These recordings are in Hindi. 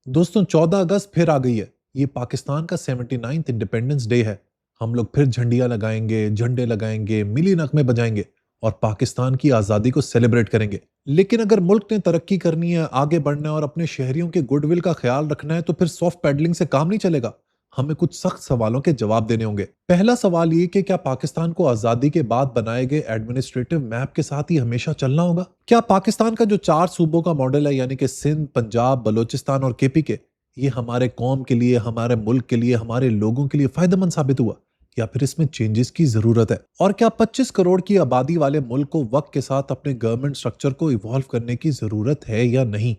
दोस्तों 14 अगस्त फिर आ गई है। ये पाकिस्तान का 79th इंडिपेंडेंस डे है। हम लोग फिर झंडियां लगाएंगे, झंडे लगाएंगे, मिली नगमे बजाएंगे और पाकिस्तान की आज़ादी को सेलिब्रेट करेंगे। लेकिन अगर मुल्क ने तरक्की करनी है, आगे बढ़ना है और अपने शहरियों के गुडविल का ख्याल रखना है तो फिर सॉफ्ट पैडलिंग से काम नहीं चलेगा। हमें कुछ सख्त सवालों के जवाब देने होंगे। पहला सवाल ये कि क्या पाकिस्तान को आज़ादी के बाद बनाए गए एडमिनिस्ट्रेटिव मैप के साथ ही हमेशा चलना होगा? क्या पाकिस्तान का जो 4 सूबों का मॉडल है, यानी कि सिंध, पंजाब, बलूचिस्तान और केपी के, ये हमारे कौम के लिए, हमारे मुल्क के लिए, हमारे लोगों के लिए फायदेमंद साबित हुआ या फिर इसमें चेंजेस की जरूरत है? और क्या 25 करोड़ की आबादी वाले मुल्क को वक्त के साथ अपने गवर्नमेंट स्ट्रक्चर को इवॉल्व करने की जरूरत है या नहीं?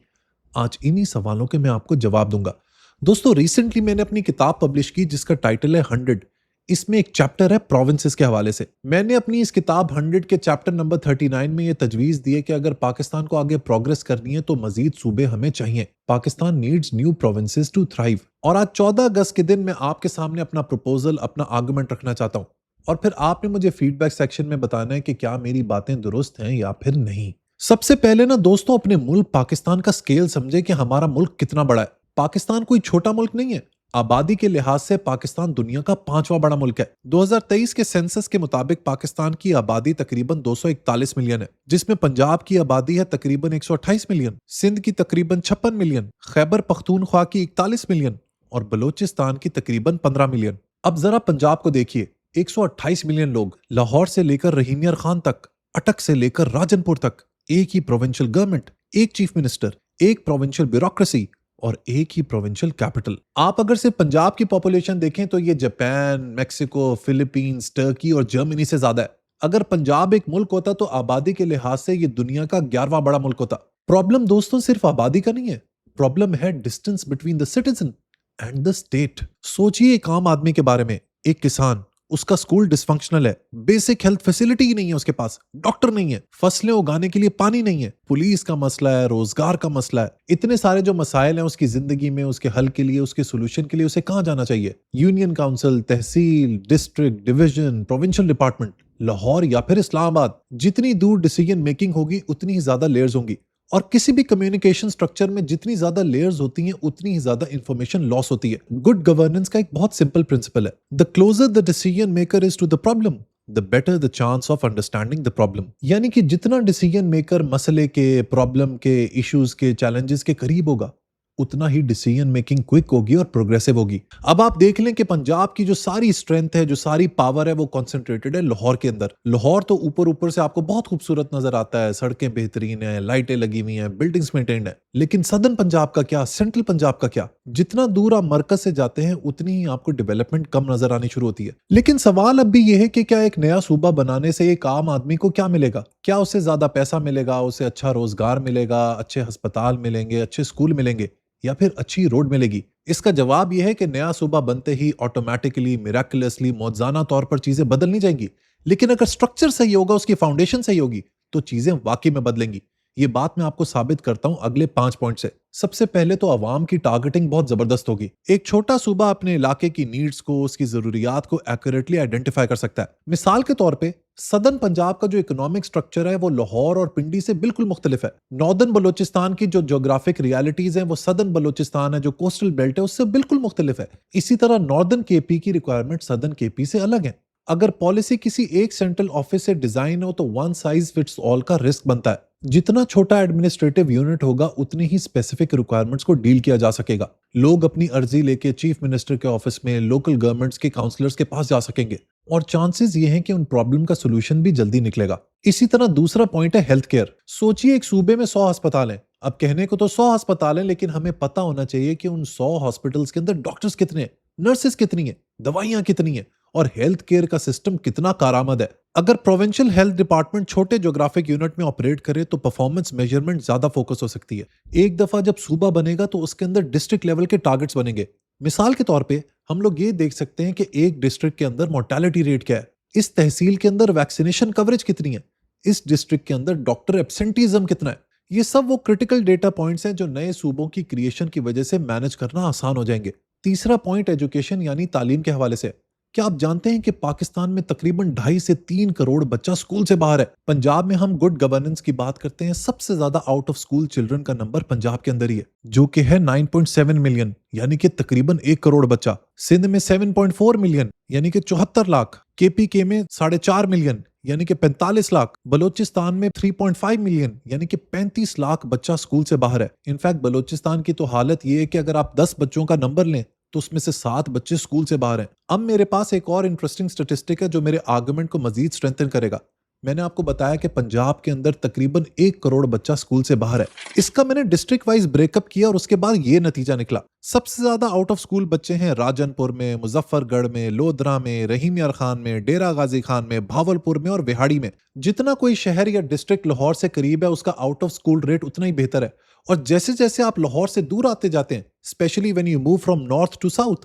आज इन्हीं सवालों के मैं आपको जवाब दूंगा। दोस्तों, रिसेंटली मैंने अपनी किताब पब्लिश की जिसका टाइटल है 100। इसमें एक चैप्टर है प्रोविंसेस के हवाले से। मैंने अपनी इस किताब 100 के चैप्टर नंबर 39 में ये तजवीज दी है कि अगर पाकिस्तान को आगे प्रोग्रेस करनी है तो मजीद सूबे हमें चाहिए। Pakistan needs new provinces to thrive. और आज 14 अगस्त के दिन मैं आपके सामने अपना प्रपोजल, अपना आर्गुमेंट रखना चाहता हूँ और फिर आपने मुझे फीडबैक सेक्शन में बताना है कि क्या मेरी बातें दुरुस्त हैं या फिर नहीं। सबसे पहले ना दोस्तों, अपने मुल्क पाकिस्तान का स्केल समझे कि हमारा मुल्क कितना बड़ा है। पाकिस्तान कोई छोटा मुल्क नहीं है। आबादी के लिहाज से पाकिस्तान दुनिया का 5वां बड़ा मुल्क है। 2023 के सेंसस के मुताबिक पाकिस्तान की आबादी तकरीबन 241 मिलियन है, जिसमें पंजाब की आबादी है तकरीबन 128 मिलियन, सिंध की तकरीबन 56 मिलियन, खैबर पख्तूनख्वा की 41 मिलियन और बलूचिस्तान की तकरीबन 15 मिलियन। अब जरा पंजाब को देखिए, 128 मिलियन लोग, लाहौर से लेकर रहीमियर खान तक, अटक से लेकर राजनपुर तक, एक ही प्रोविंशियल गवर्नमेंट, एक चीफ मिनिस्टर, एक प्रोविंशियल ब्यूरोक्रेसी और एक ही प्रोविंशियल कैपिटल। आप अगर सिर्फ पंजाब की पॉपुलेशन देखें तो ये जापान, मेक्सिको, फिलीपींस, टर्की और जर्मनी से ज्यादा है। अगर पंजाब एक मुल्क होता तो आबादी के लिहाज से ये दुनिया का 11वां बड़ा मुल्क होता। प्रॉब्लम दोस्तों सिर्फ आबादी का नहीं है, प्रॉब्लम है distance between the citizen and the state. सोचिए एक आम आदमी के बारे में, एक किसान, उसका स्कूल डिसफंक्शनल है, बेसिक हेल्थ फैसिलिटी ही नहीं है उसके पास, डॉक्टर नहीं है, फसलें उगाने के लिए पानी नहीं है, पुलिस का मसला है, रोजगार का मसला है। इतने सारे जो मसाइल हैं उसकी जिंदगी में, उसके हल के लिए, उसके सोल्यूशन के लिए उसे कहां जाना चाहिए? Union council, tehsil, district, division, provincial department, Lahore या फिर इस्लामाबाद। जितनी दूर डिसीजन मेकिंग होगी उतनी ही ज्यादा लेयर्स होंगी और किसी भी कम्युनिकेशन स्ट्रक्चर में जितनी ज्यादा लेयर्स होती हैं उतनी ही ज्यादा इंफॉर्मेशन लॉस होती है। गुड गवर्नेंस का एक बहुत सिंपल प्रिंसिपल है, the closer the decision maker is to the problem, the better the chance of understanding the problem. यानी कि जितना डिसीजन मेकर मसले के, प्रॉब्लम के, इश्यूज के, चैलेंजेस के करीब होगा उतना ही डिसीजन मेकिंग क्विक होगी और प्रोग्रेसिव होगी। अब आप देख लें कि पंजाब की जो सारी स्ट्रेंथ है, जो सारी पावर है, वो कॉन्सेंट्रेटेड है लाहौर के अंदर। लाहौर तो ऊपर ऊपर से आपको बहुत खूबसूरत नजर आता है, सड़कें बेहतरीन है, लाइटें लगी हुई हैं, बिल्डिंग्स मेंटेन्ड है। लेकिन सदर्न पंजाब का क्या, सेंट्रल पंजाब का क्या? जितना दूर आप मरकज से जाते हैं उतनी ही आपको डेवलपमेंट कम नजर आनी शुरू होती है। लेकिन सवाल अब भी यह है कि क्या एक नया सूबा बनाने से एक आम आदमी को क्या मिलेगा? क्या उसे ज्यादा पैसा मिलेगा, उसे अच्छा रोजगार मिलेगा, अच्छे अस्पताल मिलेंगे, अच्छे स्कूल मिलेंगे या फिर अच्छी रोड मिलेगी? इसका जवाब यह है कि नया सूबा बनते ही ऑटोमेटिकली, मिराकुलसली, मौजूदा तौर पर चीजें बदल नहीं जाएंगी। लेकिन अगर स्ट्रक्चर सही होगा, उसकी फाउंडेशन सही होगी, तो चीजें वाकई में बदलेंगी। ये बात मैं आपको साबित करता हूं अगले 5 पॉइंट से। सबसे पहले तो अवाम की टारगेटिंग बहुत जबरदस्त होगी। एक छोटा सूबा अपने इलाके की नीड्स को, उसकी जरूरियात को एक्यूरेटली आइडेंटिफाई कर सकता है। मिसाल के तौर पे सदर्न पंजाब का जो इकोनॉमिक स्ट्रक्चर है वो लाहौर और पिंडी से बिल्कुल मुख्तलिफ है। नॉर्दर्न बलोचिस्तान की जो ज्योग्राफिक रियलिटीज हैं वो सदर्न बलोचिस्तान है जो कोस्टल बेल्ट है उससे बिल्कुल मुख्तलिफ है। इसी तरह नॉर्दर्न केपी की रिक्वायरमेंट सदर्न केपी से अलग है। अगर पॉलिसी किसी एक सेंट्रल ऑफिस से डिजाइन हो तो वन साइज फिट्स ऑल का रिस्क बनता है। जितना छोटा एडमिनिस्ट्रेटिव यूनिट होगा उतनी ही स्पेसिफिक रिक्वायरमेंट्स को डील किया जा सकेगा। लोग अपनी अर्जी लेके चीफ मिनिस्टर के ऑफिस में, लोकल गवर्नमेंट्स के काउंसलर्स के पास जा सकेंगे और चांसेस ये हैं कि उन प्रॉब्लम का सोल्यूशन भी जल्दी निकलेगा। इसी तरह दूसरा पॉइंट है हेल्थ केयर। सोचिए एक सूबे में 100 अस्पताल हैं। अब कहने को तो 100 अस्पताल हैं, लेकिन हमें पता होना चाहिए कि उन 100 हॉस्पिटल्स के अंदर डॉक्टर्स कितने हैं, नर्सेस कितनी है, दवाइयां कितनी है और हेल्थ केयर का सिस्टम कितना कारआमद है। अगर प्रोविंशियल हेल्थ डिपार्टमेंट छोटे ज्योग्राफिक यूनिट में ऑपरेट करे तो परफॉर्मेंस मेजरमेंट ज्यादा फोकस हो सकती है। एक दफा जब सूबा बनेगा तो उसके अंदर डिस्ट्रिक्ट लेवल के टारगेट्स बनेंगे। मिसाल के तौर पे हम लोग ये देख सकते हैं कि एक डिस्ट्रिक्ट के अंदर मोर्टेलिटी रेट क्या है, इस तहसील के अंदर वैक्सीनेशन कवरेज कितनी है, इस डिस्ट्रिक्ट के अंदर डॉक्टर एब्सेंटीज्म कितना है। ये सब वो क्रिटिकल डेटा पॉइंट्स हैं जो नए सूबों की क्रिएशन की वजह से मैनेज करना आसान हो जाएंगे। तीसरा पॉइंट एजुकेशन यानी तालीम के हवाले से। क्या आप जानते हैं कि पाकिस्तान में तकरीबन 2.5 से 3 करोड़ बच्चा स्कूल से बाहर है? पंजाब में हम गुड गवर्नेंस की बात करते हैं, सबसे ज्यादा आउट ऑफ स्कूल चिल्ड्रन का नंबर पंजाब के अंदर ही है, जो कि है 9.7 मिलियन, यानी कि तकरीबन 1 करोड़ बच्चा। सिंध में 7.4 मिलियन, यानी कि 74 लाख। केपीके में 4.5 मिलियन, यानी कि 45 लाख। बलोचिस्तान में 3.5 मिलियन, यानी कि 35 लाख बच्चा स्कूल से बाहर है। इनफैक्ट बलोचिस्तान की तो हालत ये है कि अगर आप 10 बच्चों का नंबर लें तो उसमें से 7 बच्चे स्कूल से बाहर हैं। अब मेरे पास एक और इंटरेस्टिंग स्टैटिस्टिक है जो मेरे आर्गुमेंट को मजीद स्ट्रेंथन करेगा। मैंने आपको बताया कि पंजाब के अंदर तकरीबन 1 करोड़ बच्चा स्कूल से बाहर है। इसका मैंने डिस्ट्रिक्ट वाइज ब्रेकअप किया और उसके बाद ये नतीजा निकला। सबसे ज्यादा आउट ऑफ स्कूल बच्चे हैं राजनपुर में, मुजफ्फरगढ़ में, लोधरा में, रहीम यार खान में, डेरा गाजी खान में, भावलपुर में और विहाड़ी में। जितना कोई शहर या डिस्ट्रिक्ट लाहौर से करीब है उसका आउट ऑफ स्कूल रेट उतना ही बेहतर है। और जैसे जैसे आप लाहौर से दूर आते जाते हैं, specially when you move from north to south,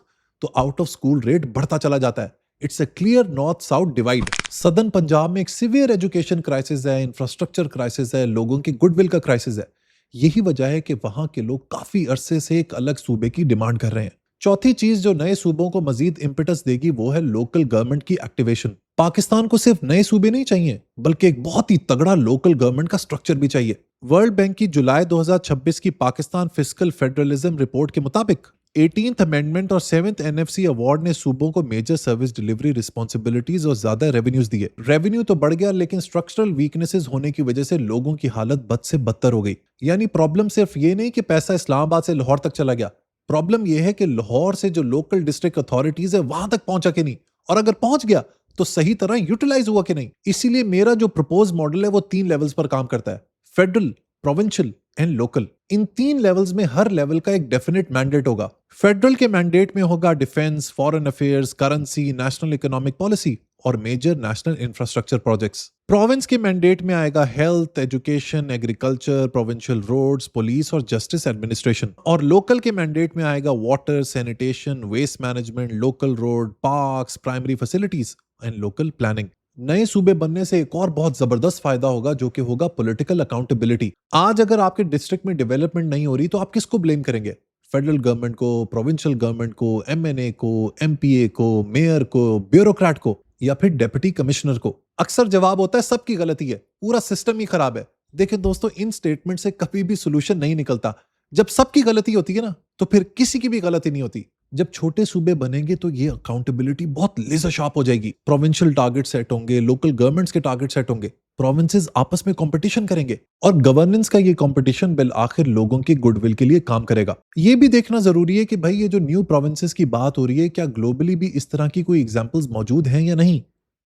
तो आउट ऑफ स्कूल रेट बढ़ता चला जाता है। It's a clear north south divide. Southern Punjab में एक सीवियर एजुकेशन क्राइसिस है, इंफ्रास्ट्रक्चर क्राइसिस है, लोगों की गुडविल का क्राइसिस है। यही वजह है कि वहां के लोग काफी अरसे से एक अलग सूबे की डिमांड कर रहे हैं। चौथी चीज जो नए सूबों को मजीद इम्पेटस देगी वो है लोकल गवर्नमेंट की एक्टिवेशन। पाकिस्तान को सिर्फ नए सूबे नहीं चाहिए, बल्कि एक बहुत ही तगड़ा लोकल गवर्नमेंट का स्ट्रक्चर भी चाहिए। वर्ल्ड बैंक की जुलाई 2026 की पाकिस्तान फिस्कल फेडरलिज्म रिपोर्ट के मुताबिक 18th अमेंडमेंट और 7th एनएफसी अवार्ड ने सूबों को मेजर सर्विस डिलीवरी रिस्पॉन्सिबिलिटीज और ज्यादा रेवेन्यूज दिए। रेवेन्यू तो बढ़ गया, लेकिन स्ट्रक्चरल वीकनेसेस होने की वजह से लोगों की हालत बद से बदतर हो गई। यानी प्रॉब्लम सिर्फ ये नहीं कि पैसा इस्लामाबाद से लाहौर तक चला गया, प्रॉब्लम यह है कि लाहौर से जो लोकल डिस्ट्रिक्ट अथॉरिटीज है वहां तक पहुंचा कि नहीं, और अगर पहुंच गया तो सही तरह यूटिलाइज हुआ कि नहीं। इसीलिए मेरा जो प्रपोज मॉडल है वो 3 लेवल्स पर काम करता है, फेडरल, प्रोविंशियल एंड लोकल। इन 3 लेवल्स में हर लेवल का एक डेफिनेट मैंडेट होगा। फेडरल के मैंडेट में होगा defence, foreign affairs, currency, national economic policy और major national infrastructure projects. Province के मैंडेट में आएगा health, education, agriculture, provincial roads, police और जस्टिस एडमिनिस्ट्रेशन। और लोकल के मैंडेट में आएगा water, sanitation, waste management, local road, parks, primary facilities and local planning. नए सूबे बनने से एक और बहुत जबरदस्त फायदा होगा, जो कि होगा पॉलिटिकल अकाउंटेबिलिटी। आज अगर आपके डिस्ट्रिक्ट में डेवलपमेंट नहीं हो रही तो आप किसको ब्लेम करेंगे? फेडरल गवर्नमेंट को, प्रोविंशियल गवर्नमेंट को, एमएनए को, एमपीए को, मेयर को, ब्यूरोक्रेट को, या फिर डेप्यूटी कमिश्नर को? अक्सर जवाब होता है सबकी गलती है, पूरा सिस्टम ही खराब है। देखिए दोस्तों, इन स्टेटमेंट से कभी भी सोल्यूशन नहीं निकलता। जब सबकी गलती होती है ना, तो फिर किसी की भी गलती नहीं होती। जब छोटे सूबे बनेंगे तो ये अकाउंटेबिलिटी बहुत लेजर शार्प हो जाएगी। प्रोविंशियल टारगेट सेट होंगे, लोकल गवर्नमेंट्स के टारगेट सेट होंगे, प्रोविंसेस आपस में कंपटीशन करेंगे और गवर्नेंस का ये कंपटीशन बिल आखिर लोगों की गुडविल के लिए काम करेगा। ये भी देखना जरूरी है कि भाई ये जो न्यू प्रोविंसेस की बात हो रही है, क्या ग्लोबली भी इस तरह की कोई एग्जांपल्स मौजूद हैं या नहीं।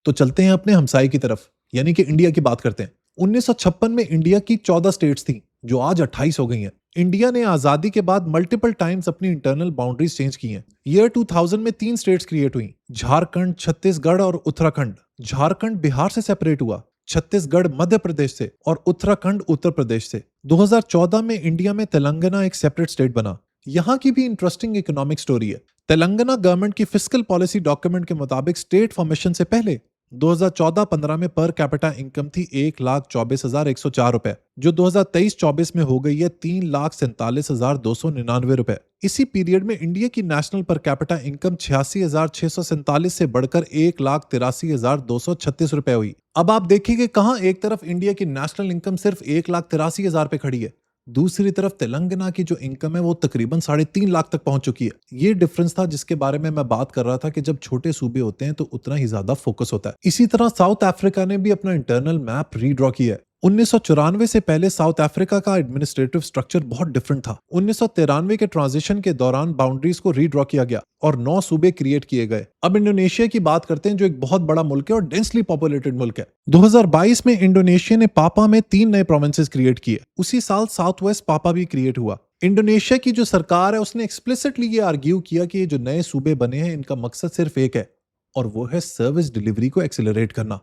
तो चलते हैं अपने हमसाई की तरफ, यानी कि इंडिया की बात करते हैं। 1956 में इंडिया की 14 स्टेट्स थी, जो आज 28 हो गई हैं। इंडिया ने आजादी के बाद मल्टीपल टाइम्स अपनी इंटरनल बाउंड्रीज चेंज की हैं। ईयर 2000 में 3 स्टेट्स क्रिएट हुई, झारखंड, छत्तीसगढ़ और उत्तराखंड। झारखंड बिहार से सेपरेट हुआ, छत्तीसगढ़ मध्य प्रदेश से और उत्तराखंड उत्तर प्रदेश से। 2014 में इंडिया में तेलंगाना एक सेपरेट स्टेट बना। यहाँ की भी इंटरेस्टिंग इकोनॉमिक स्टोरी है। तेलंगाना गवर्नमेंट की फिस्कल पॉलिसी डॉक्यूमेंट के मुताबिक स्टेट फॉर्मेशन से पहले 2014-15 में पर कैपिटा इनकम थी 1,24,104 रुपए, जो 2023-24 में हो गई है 3,47,299 रुपए। इसी पीरियड में इंडिया की नेशनल पर कैपिटा इनकम 86,647 से बढ़कर 1,83,236 रुपए हुई। अब आप देखिए कहां एक तरफ इंडिया की नेशनल इनकम सिर्फ 1,83,000 पे खड़ी है, दूसरी तरफ तेलंगाना की जो इनकम है वो तकरीबन 3.5 लाख तक पहुंच चुकी है। ये डिफरेंस था जिसके बारे में मैं बात कर रहा था कि जब छोटे सूबे होते हैं तो उतना ही ज्यादा फोकस होता है। इसी तरह साउथ अफ्रीका ने भी अपना इंटरनल मैप रीड्रॉ किया है। 1994 से पहले साउथ अफ्रीका का एडमिनिस्ट्रेटिव स्ट्रक्चर बहुत डिफरेंट था। 1993 के ट्रांजिशन के दौरान बाउंड्रीज को रीड्रॉ किया गया और 9 सूबे क्रिएट किए गए। अब इंडोनेशिया की बात करते हैं, जो एक बहुत बड़ा मुल्क है और डेंसली पॉपुलेटेड मुल्क है। 2022 में इंडोनेशिया ने पापा में 3 नए प्रोविंसेस क्रिएट किए। उसी साल साउथ वेस्ट पापा भी क्रिएट हुआ। इंडोनेशिया की जो सरकार है उसने एक्सप्लिसिटली ये आर्ग्यू किया कि ये जो नए सूबे बने हैं इनका मकसद सिर्फ एक है, और वो है सर्विस डिलीवरी को एक्सेलरेट करना।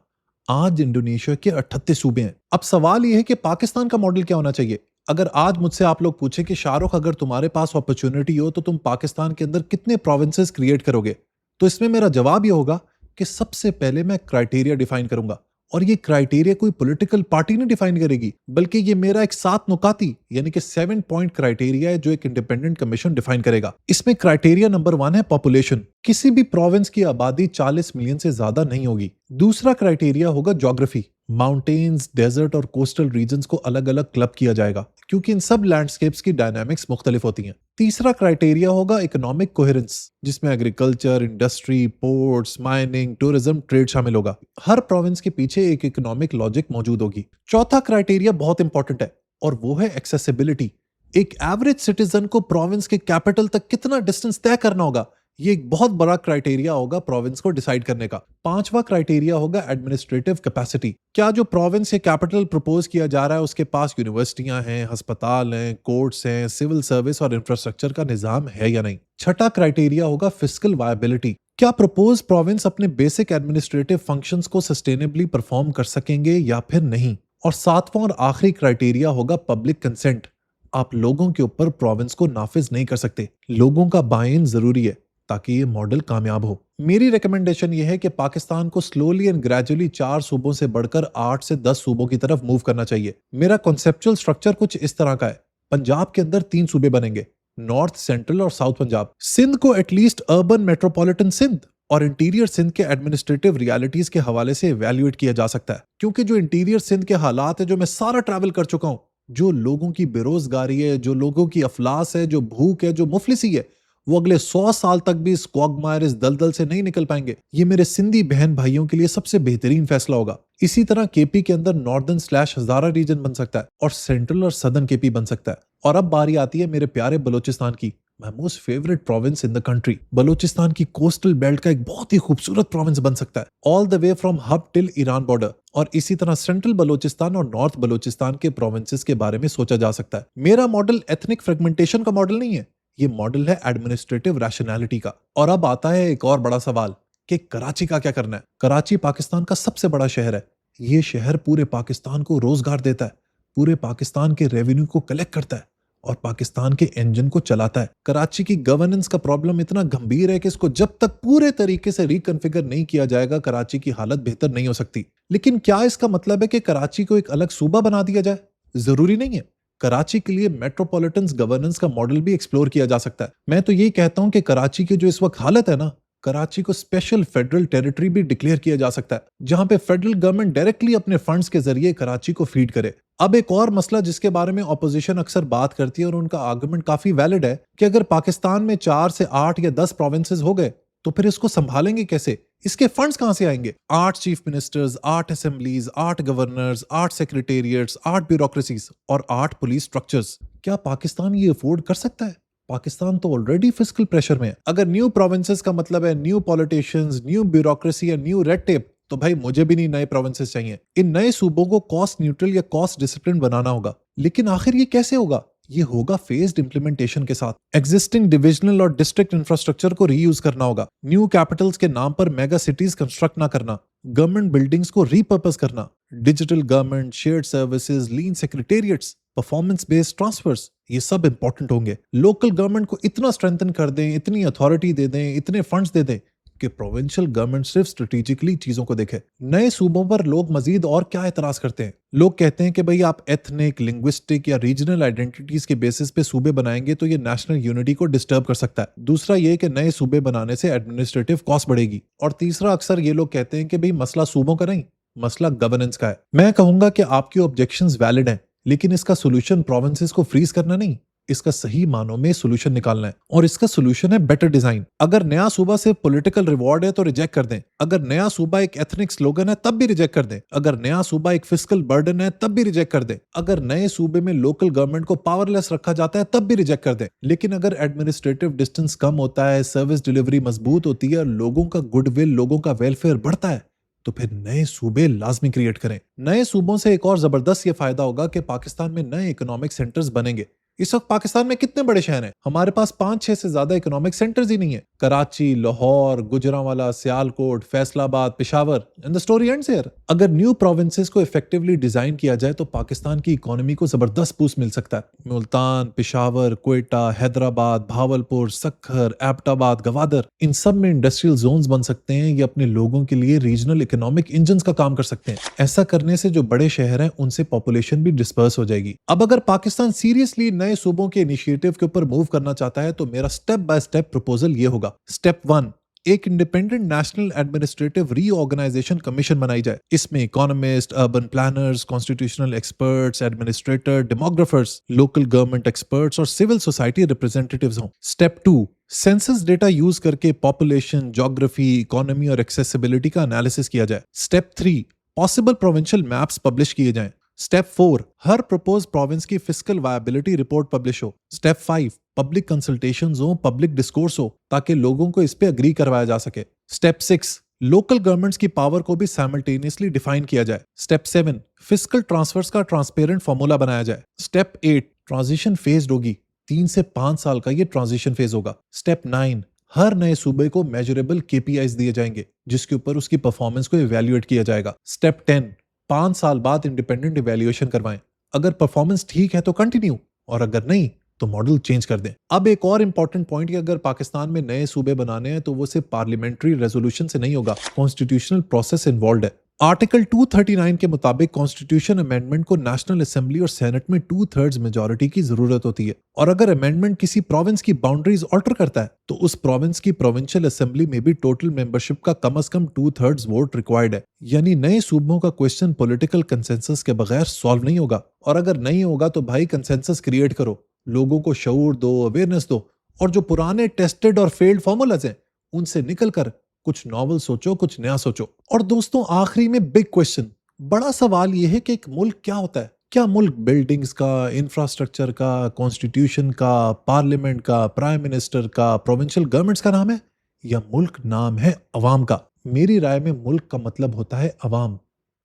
आज इंडोनेशिया के 38 सूबे हैं। अब सवाल यह है कि पाकिस्तान का मॉडल क्या होना चाहिए। अगर आज मुझसे आप लोग पूछे कि शाहरुख, अगर तुम्हारे पास अपॉर्चुनिटी हो तो तुम पाकिस्तान के अंदर कितने प्रोविंसेस क्रिएट करोगे, तो इसमें मेरा जवाब यह होगा कि सबसे पहले मैं क्राइटेरिया डिफाइन करूंगा और ये क्राइटेरिया कोई पॉलिटिकल पार्टी नहीं डिफाइन करेगी, बल्कि ये मेरा एक 7 नुकाती यानी कि 7 पॉइंट क्राइटेरिया है जो एक इंडिपेंडेंट कमीशन डिफाइन करेगा। इसमें क्राइटेरिया नंबर 1 है पॉपुलेशन। किसी भी प्रोविंस की आबादी 40 मिलियन से ज्यादा नहीं होगी। दूसरा क्राइटेरिया होगा ज्योग्राफी। माउंटेन्स, डेजर्ट और कोस्टल रीजन्स को अलग अलग क्लब किया जाएगा, क्योंकि इन सब लैंडस्केप्स की डायनामिक्स मुख्तलिफ होती हैं। तीसरा क्राइटेरिया होगा इकोनॉमिक कोहेरेंस, जिसमें agriculture, industry, ports, mining, tourism, trade शामिल होगा। हर प्रोविंस के पीछे एक इकोनॉमिक लॉजिक मौजूद होगी। चौथा क्राइटेरिया बहुत इंपॉर्टेंट है और वो है एक्सेसिबिलिटी। एक एवरेज सिटीजन को प्रोविंस के कैपिटल तक कितना डिस्टेंस तय करना होगा, ये एक बहुत बड़ा क्राइटेरिया होगा प्रोविंस को डिसाइड करने का। पांचवा क्राइटेरिया होगा एडमिनिस्ट्रेटिव कैपेसिटी। क्या जो प्रोविंस या कैपिटल प्रपोज किया जा रहा है उसके पास यूनिवर्सिटियां हैं, अस्पताल हैं, कोर्ट्स हैं, सिविल सर्विस और इंफ्रास्ट्रक्चर का निजाम है या नहीं। छठा क्राइटेरिया होगा फिस्कल वायबिलिटी। क्या प्रपोज प्रोविंस अपने बेसिक एडमिनिस्ट्रेटिव फंक्शंस को सस्टेनेबली परफॉर्म कर सकेंगे या फिर नहीं। और सातवां और आखिरी क्राइटेरिया होगा पब्लिक कंसेंट। आप लोगों के ऊपर प्रोविंस को नाफिज नहीं कर सकते, लोगों का बाय-इन जरूरी है ताकि ये मॉडल कामयाब हो। मेरी रिकमेंडेशन ये है कि पाकिस्तान को स्लोली एंड ग्रेजुअली 4 सूबों से बढ़कर 8 से 10 सूबों की तरफ मूव करना चाहिए। मेरा कॉन्सेप्चुअल स्ट्रक्चर कुछ इस तरह का है। पंजाब के अंदर 3 सूबे बनेंगे, नॉर्थ, सेंट्रल और साउथ पंजाब। सिंध को एटलीस्ट अर्बन मेट्रोपॉलिटन सिंध और इंटीरियर सिंध के एडमिनिस्ट्रेटिव रियलिटीज के हवाले से इवैल्यूएट किया जा सकता है, क्योंकि जो इंटीरियर सिंध के हालात है, जो मैं सारा ट्रैवल कर चुका हूं, जो लोगों की बेरोजगारी है, जो लोगों की अफलास है, जो भूख है, जो मुफलिसी है, वो अगले 100 साल तक भी इस क्वागमायर, इस दलदल से नहीं निकल पाएंगे। ये मेरे सिंधी बहन भाइयों के लिए सबसे बेहतरीन फैसला होगा। इसी तरह केपी के अंदर नॉर्दर्न/हजारा रीजन बन सकता है और सेंट्रल और सदर्न केपी बन सकता है। और अब बारी आती है मेरे प्यारे बलोचिस्तान की, my most favourite province in the country. Balochistan की कोस्टल बेल्ट का एक बहुत ही खूबसूरत प्रोविंस बन सकता है, all the way from hub till Iran border. और इसी तरह सेंट्रल बलोचिस्तान और नॉर्थ बलोचिस्तान के प्रोविंसेस के बारे में सोचा जा सकता है। मेरा मॉडल एथनिक फ्रेगमेंटेशन का मॉडल नहीं है, ये मॉडल है एडमिनिस्ट्रेटिव रैशनैलिटी का। और अब आता है एक और बड़ा सवाल कि कराची का क्या करना है। कराची पाकिस्तान का सबसे बड़ा शहर है। ये शहर पूरे पाकिस्तान को रोजगार देता है, पूरे पाकिस्तान के रेवेन्यू को कलेक्ट करता है और पाकिस्तान के इंजन को चलाता है। कराची की गवर्नेंस का प्रॉब्लम इतना गंभीर है कि इसको जब तक पूरे तरीके से रिकॉन्फ़िगर नहीं किया जाएगा, कराची की हालत बेहतर नहीं हो सकती। लेकिन क्या इसका मतलब है कि कराची को एक अलग सूबा बना दिया जाए? जरूरी नहीं है। कराची के लिए मेट्रोपॉलिटन गवर्नेंस का मॉडल भी एक्सप्लोर किया जा सकता है। मैं तो यही कहता हूं कि कराची की जो इस वक्त हालत है ना, कराची को स्पेशल फेडरल टेरिटरी भी डिक्लेयर किया जा सकता है, जहां पे फेडरल गवर्नमेंट डायरेक्टली अपने फंड्स के जरिए कराची को फीड करे। अब एक और मसला जिसके बारे में ऑपोजिशन अक्सर बात करती है और उनका आर्गुमेंट काफी वैलिड है कि अगर पाकिस्तान में 4 से 8 या 10 प्रोविंसेस हो गए तो फिर इसको संभालेंगे कैसे, इसके फंड्स कहां से आएंगे? 8 chief ministers, 8 assemblies, 8 governors, 8 सेक्रेटेरिएट्स, 8 bureaucracies और 8 पुलिस स्ट्रक्चर्स। क्या पाकिस्तान ये अफोर्ड कर सकता है? पाकिस्तान तो ऑलरेडी फिस्कल प्रेशर में है। अगर न्यू प्रोविंसेस का मतलब है न्यू पॉलिटिशियंस, न्यू ब्यूरोक्रेसी या न्यू रेड टेप, तो भाई मुझे भी नहीं नए प्रोविंसेस चाहिए। इन नए सूबों को कॉस्ट न्यूट्रल या कॉस्ट डिसिप्लिन बनाना होगा। लेकिन आखिर ये कैसे होगा? ये होगा फेज्ड इंप्लीमेंटेशन के साथ। एग्जिस्टिंग डिविजनल और डिस्ट्रिक्ट इंफ्रास्ट्रक्चर को रीयूज करना होगा। न्यू कैपिटल्स के नाम पर मेगा सिटीज कंस्ट्रक्ट ना करना, गवर्नमेंट बिल्डिंग्स को रीपर्पस करना, डिजिटल गवर्नमेंट, शेयर्ड सर्विसेज, लीन सेक्रेटेरिएट्स, परफॉर्मेंस बेस्ड ट्रांसफर्स, ये सब इंपॉर्टेंट होंगे। लोकल गवर्नमेंट को इतना स्ट्रेंथन कर दें, इतनी अथॉरिटी दे दें, इतने फंड्स दे दें कि प्रोविंशियल गवर्नमेंट सिर्फ स्ट्रेटेजिकली चीजों को देखे। नए सूबों पर लोग मजीद और क्या एतराज करते हैं? लोग कहते हैं कि भाई आप एथनिक, लिंग्विस्टिक या रीजनल आइडेंटिटीज के बेसिस पे सूबे बनाएंगे तो ये नेशनल यूनिटी को डिस्टर्ब कर सकता है। दूसरा ये कि नए सूबे बनाने से एडमिनिस्ट्रेटिव कॉस्ट बढ़ेगी। और तीसरा, अक्सर ये लोग कहते हैं कि भाई मसला सूबों का नहीं, मसला गवर्नेंस का है। मैं कहूंगा कि आपकी ऑब्जेक्शंस वैलिड हैं, लेकिन इसका सोल्यूशन प्रोविंसेस को फ्रीज करना नहीं, इसका सही मानों में सोल्यूशन निकालना है। और इसका सोल्यूशन है बेटर डिजाइन। अगर नया सूबा सिर्फ पॉलिटिकल रिवॉर्ड है तो रिजेक्ट कर दें। अगर नया सूबा एक एथनिक स्लोगन है तब भी रिजेक्ट कर दें। अगर नया सूबा एक फिस्कल बर्डन है तब भी रिजेक्ट कर दें। अगर नए सूबे में लोकल गवर्नमेंट को पावरलेस रखा जाता है तब भी रिजेक्ट कर दें। लेकिन अगर एडमिनिस्ट्रेटिव डिस्टेंस कम होता है, सर्विस डिलीवरी मजबूत होती है, लोगों का गुडविल, लोगों का वेलफेयर बढ़ता है, तो फिर नए सूबे लाजमी क्रिएट करें। नए सूबों से एक और जबरदस्त ये फायदा होगा कि पाकिस्तान में नए इकोनॉमिक सेंटर्स बनेंगे। इस वक्त पाकिस्तान में कितने बड़े शहर हैं? हमारे पास 5-6 से ज्यादा इकोनॉमिक सेंटर्स ही नहीं है। Karachi, Lahore, Gujranwala, Sialkot, Faisalabad, Peshawar, and the story ends here. अगर न्यू प्रोविंसेस को इफेक्टिवली डिजाइन किया जाए तो पाकिस्तान की इकोनॉमी को जबरदस्त बूस्ट मिल सकता है। मुल्तान, पेशावर, क्वेटा, हैदराबाद, भावलपुर, सक्खर, एबटाबाद, गवादर, इन सब में इंडस्ट्रियल जोन्स बन सकते हैं। ये अपने लोगों के लिए रीजनल इकोनॉमिक इंजन्स का काम कर सकते हैं। ऐसा करने से जो बड़े शहर हैं उनसे पॉपुलेशन भी डिस्पर्स हो जाएगी। अब अगर पाकिस्तान सीरियसली नए सूबों के इनिशिएटिव के ऊपर मूव करना चाहता है तो मेरा स्टेप बाय स्टेप प्रपोजल ये होगा। स्टेप 1, एक independent national administrative reorganisation commission बनाई जाए। इसमें economists, urban planners, constitutional experts, administrator, demographers, local government experts और सिविल सोसाइटी रिप्रेजेंटेटिव्स हों। स्टेप 2, सेंसस डेटा यूज करके पॉपुलेशन, ज्योग्राफी, इकोनॉमी और एक्सेसिबिलिटी का एनालिसिस किया जाए। Step 3, possible provincial maps publish किए जाएं। स्टेप 4, हर प्रपोज प्रोविंस की फिस्कल वायबिलिटी रिपोर्ट पब्लिश हो। स्टेप 5, पब्लिक कंसल्टेशंस हो, पब्लिक डिस्कोर्स हो ताकि लोगों को इस पे अग्री करवाया जा सके। स्टेप 6, लोकल गवर्नमेंट्स की पावर को भी साइमल्टेनियसली डिफाइन किया जाए। स्टेप 7, फिस्कल ट्रांसफर्स का ट्रांसपेरेंट फॉर्मूला बनाया जाए। स्टेप 8, ट्रांजिशन फेज होगी, 3 से 5 साल का ये ट्रांजिशन फेज होगा। स्टेप 9, हर नए सूबे को मेजरेबल केपीआईज दिए जाएंगे जिसके ऊपर उसकी परफॉर्मेंस को इवैल्यूएट किया जाएगा। स्टेप 10, 5 साल बाद इंडिपेंडेंट इवैल्यूएशन करवाएं। अगर परफॉर्मेंस ठीक है तो कंटिन्यू, और अगर नहीं तो मॉडल चेंज कर दें। अब एक और इंपॉर्टेंट पॉइंट कि अगर पाकिस्तान में नए सूबे बनाने हैं तो वो सिर्फ पार्लियामेंट्री रेजोल्यूशन से नहीं होगा, कॉन्स्टिट्यूशनल प्रोसेस इन्वॉल्व है। आर्टिकल 239 के मुताबिक कॉन्स्टिट्यूशन अमेंडमेंट को नेशनल असेंबली और सेनेट में 2/3 मेजोरिटी की जरूरत होती है। और अगर अमेंडमेंट किसी प्रोविंस की बाउंड्रीज ऑल्टर करता है तो उस प्रोविंस की प्रोविंशियल असेंबली में भी टोटल मेंबरशिप का कम से कम 2/3 वोट रिक्वायर्ड है। यानी नए सूबों का क्वेश्चन पॉलिटिकल कंसेंसस के बगैर सॉल्व नहीं होगा। और अगर नहीं होगा तो भाई कंसेंसस क्रिएट करो, लोगों को शऊर दो, अवेयरनेस दो, और जो पुराने टेस्टेड और फेल्ड फॉर्मूलाज हैं उनसे निकल कर कुछ नॉवल सोचो, कुछ नया सोचो। और दोस्तों आखिरी में बिग क्वेश्चन, बड़ा सवाल यह है कि एक मुल्क क्या होता है? क्या मुल्क बिल्डिंग्स का, इंफ्रास्ट्रक्चर का, कॉन्स्टिट्यूशन का, पार्लियामेंट का, प्राइम मिनिस्टर का, प्रोविंशियल गवर्नमेंट्स का नाम है, या मुल्क नाम है अवाम का? मेरी राय में मुल्क का मतलब होता है अवाम।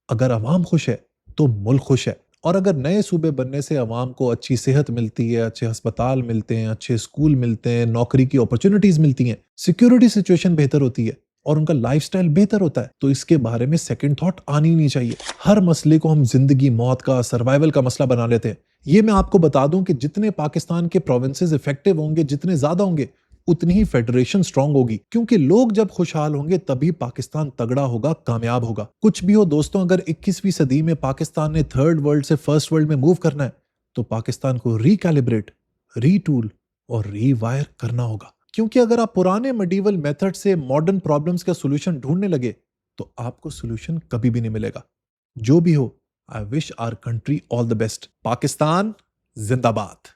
अगर अवाम खुश है तो मुल्क खुश है। और अगर नए सूबे बनने से अवाम को अच्छी सेहत मिलती है, अच्छे अस्पताल मिलते हैं, अच्छे स्कूल मिलते हैं, नौकरी की अपॉर्चुनिटीज मिलती हैं, सिक्योरिटी सिचुएशन बेहतर होती है और उनका लाइफस्टाइल बेहतर होता है, तो इसके बारे में सेकंड थॉट आनी नहीं चाहिए। हर मसले को हम जिंदगी मौत का, सर्वाइवल का मसला बना लेते हैं। ये मैं आपको बता दूं कि जितने पाकिस्तान के प्रोविंसेस इफेक्टिव होंगे, जितने ज्यादा होंगे, उतनी ही फेडरेशन स्ट्रांग होगी। क्योंकि लोग जब खुशहाल होंगे तभी पाकिस्तान तगड़ा होगा, कामयाब होगा। कुछ भी हो दोस्तों, अगर 21वीं सदी में पाकिस्तान ने थर्ड वर्ल्ड से फर्स्ट वर्ल्ड में मूव करना है तो पाकिस्तान को रिकैलिब्रेट, रीटूल और रीवायर करना होगा। क्योंकि अगर आप पुराने मेडिवल मेथड से मॉडर्न प्रॉब्लम्स का सॉल्यूशन ढूंढने लगे तो आपको सॉल्यूशन कभी भी नहीं मिलेगा। जो भी हो, I wish our country all the best. Pakistan जिंदाबाद।